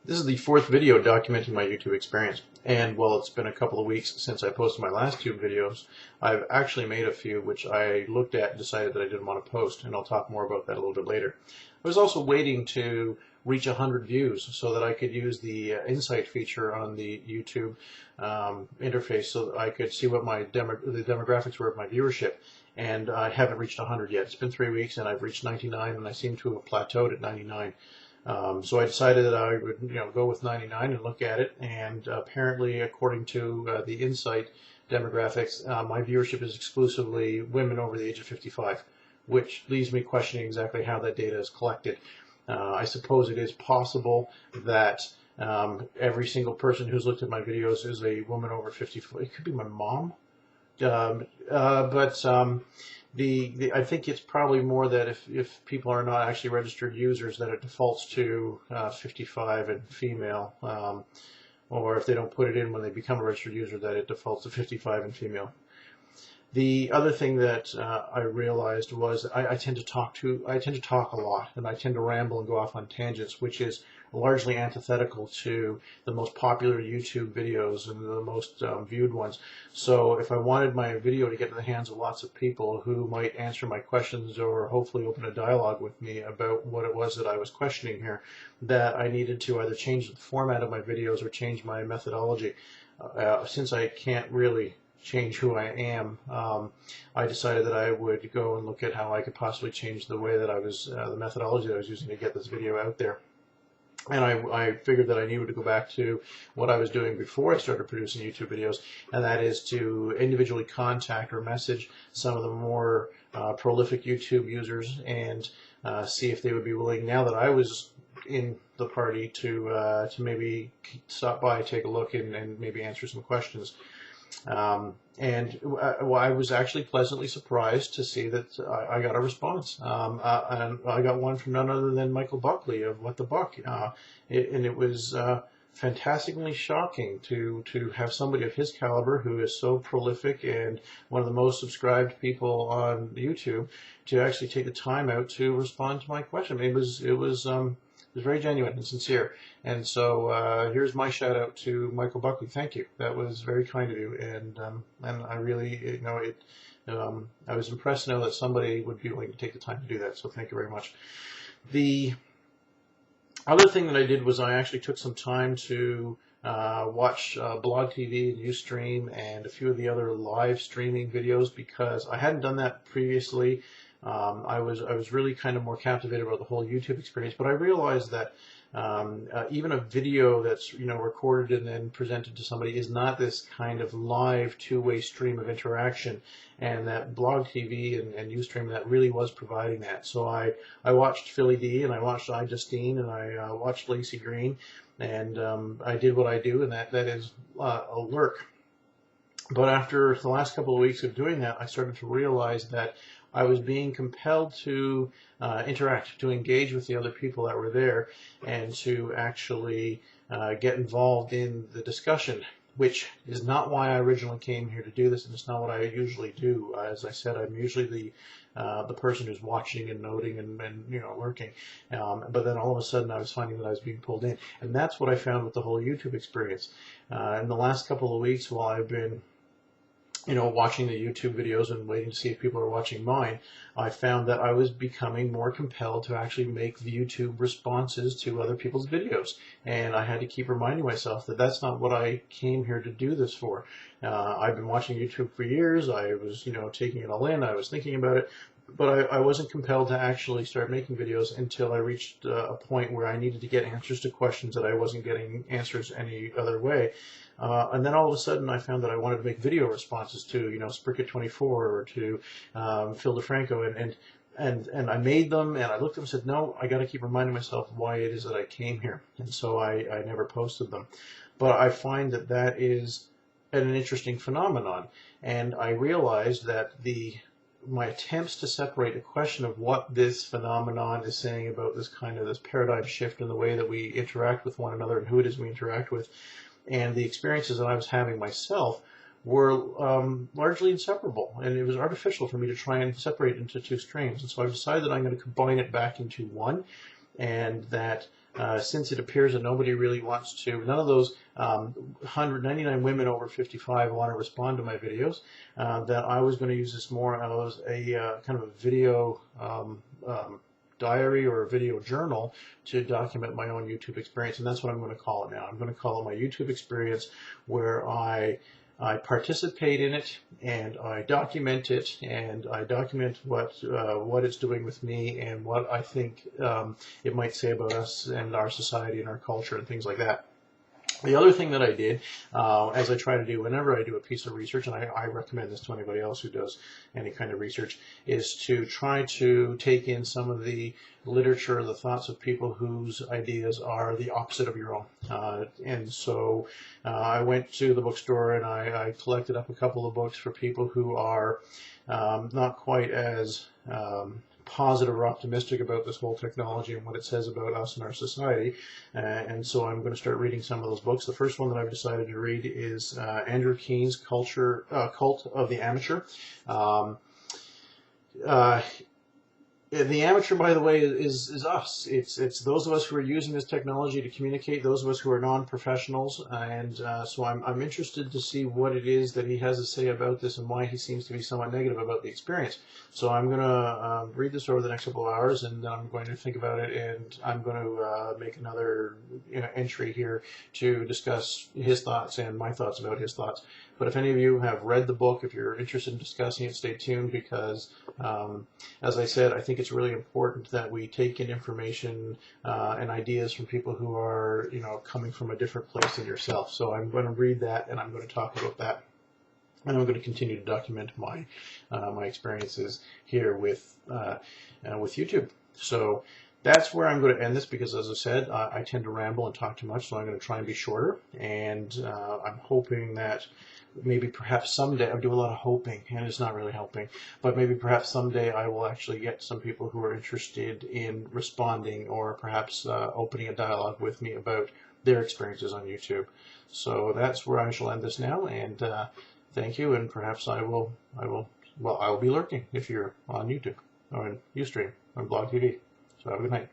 This is the fourth video documenting my YouTube experience. And while it's been a couple of weeks since I posted my last two videos, I've actually made a few which I looked at and decided that I didn't want to post, and I'll talk more about that a little bit later. I was also waiting to reach 100 views so that I could use the insight feature on the YouTube interface so that I could see what the demographics were of my viewership. And I haven't reached 100 yet. It's been 3 weeks and I've reached 99, and I seem to have plateaued at 99. So I decided that I would, go with 99 and look at it. And apparently, according to the Insight demographics, my viewership is exclusively women over the age of 55, which leaves me questioning exactly how that data is collected. I suppose it is possible that every single person who's looked at my videos is a woman over 54. It could be my mom. I think it's probably more that if people are not actually registered users, that it defaults to 55 and female, or if they don't put it in when they become a registered user, that it defaults to 55 and female. The other thing that I realized was I tend to talk a lot, and I tend to ramble and go off on tangents, which is largely antithetical to the most popular YouTube videos and the most viewed ones. So if I wanted my video to get to the hands of lots of people who might answer my questions or hopefully open a dialogue with me about what it was that I was questioning here, that I needed to either change the format of my videos or change my methodology. Since I can't really change who I am, I decided that I would go and look at how I could possibly change the way that I was, the methodology that I was using to get this video out there. And I figured that I needed to go back to what I was doing before I started producing YouTube videos, and that is to individually contact or message some of the more prolific YouTube users and see if they would be willing, now that I was in the party, to maybe stop by, take a look, and maybe answer some questions. I was actually pleasantly surprised to see that I got a response. And I got one from none other than Michael Buckley of What the Buck. And it was fantastically shocking to have somebody of his caliber, who is so prolific and one of the most subscribed people on YouTube, to actually take the time out to respond to my question. It was very genuine and sincere. And so here's my shout out to Michael Buckley. Thank you. That was very kind of you. And I really, I was impressed to know that somebody would be willing to take the time to do that. So thank you very much. The other thing that I did was I actually took some time to watch Blog TV and Ustream and a few of the other live streaming videos, because I hadn't done that previously. I was really kind of more captivated about the whole YouTube experience, but I realized that even a video that's recorded and then presented to somebody is not this kind of live two-way stream of interaction, and that Blog TV and Ustream, that really was providing that. So I watched Philly D, and I watched iJustine, and I watched Lacey Green, and I did what I do, and that is a lurk. But after the last couple of weeks of doing that, I started to realize that I was being compelled to interact, to engage with the other people that were there, and to actually get involved in the discussion, which is not why I originally came here to do this, and it's not what I usually do. As I said, I'm usually the person who's watching and noting and lurking. But then all of a sudden I was finding that I was being pulled in. And that's what I found with the whole YouTube experience. In the last couple of weeks, while I've been watching the YouTube videos and waiting to see if people are watching mine, I found that I was becoming more compelled to actually make the YouTube responses to other people's videos. And I had to keep reminding myself that that's not what I came here to do this for. I've been watching YouTube for years. I was, taking it all in. I was thinking about it. But I wasn't compelled to actually start making videos until I reached a point where I needed to get answers to questions that I wasn't getting answers any other way. And then all of a sudden I found that I wanted to make video responses to, Spricket24 or to Phil DeFranco, and I made them, and I looked at them and said, no, I got to keep reminding myself why it is that I came here. And so I never posted them. But I find that that is an interesting phenomenon. And I realized that my attempts to separate the question of what this phenomenon is saying about this paradigm shift in the way that we interact with one another and who it is we interact with, and the experiences that I was having myself, were largely inseparable, and it was artificial for me to try and separate into two streams. And so I've decided that I'm going to combine it back into one, and that since it appears that nobody really wants to, none of those 199 women over 55 want to respond to my videos, that I was going to use this more as a kind of a video diary or a video journal to document my own YouTube experience, and that's what I'm going to call it now. I'm going to call it my YouTube experience, where I participate in it, and I document it, and I document what it's doing with me, and what I think it might say about us and our society and our culture and things like that. The other thing that I did, as I try to do whenever I do a piece of research, and I recommend this to anybody else who does any kind of research, is to try to take in some of the literature, the thoughts of people whose ideas are the opposite of your own. And so I went to the bookstore and I collected up a couple of books for people who are not quite as positive or optimistic about this whole technology and what it says about us and our society, and so I'm going to start reading some of those books. The first one that I've decided to read is Andrew Keene's Cult of the Amateur. The amateur, by the way, is us. It's those of us who are using this technology to communicate, those of us who are non-professionals, and so I'm interested to see what it is that he has to say about this and why he seems to be somewhat negative about the experience. So I'm going to read this over the next couple of hours, and I'm going to think about it, and I'm going to make another entry here to discuss his thoughts and my thoughts about his thoughts. But if any of you have read the book, if you're interested in discussing it, stay tuned, because as I said, I think it's really important that we take in information and ideas from people who are, coming from a different place than yourself. So I'm going to read that, and I'm going to talk about that, and I'm going to continue to document my my experiences here with YouTube. So that's where I'm going to end this, because, as I said, I tend to ramble and talk too much, so I'm going to try and be shorter, and I'm hoping that maybe perhaps someday, I do a lot of hoping, and it's not really helping, but maybe perhaps someday I will actually get some people who are interested in responding, or perhaps opening a dialogue with me about their experiences on YouTube. So that's where I shall end this now, and thank you, and perhaps I'll be lurking if you're on YouTube, or on Ustream, or Blog TV. So have a good night.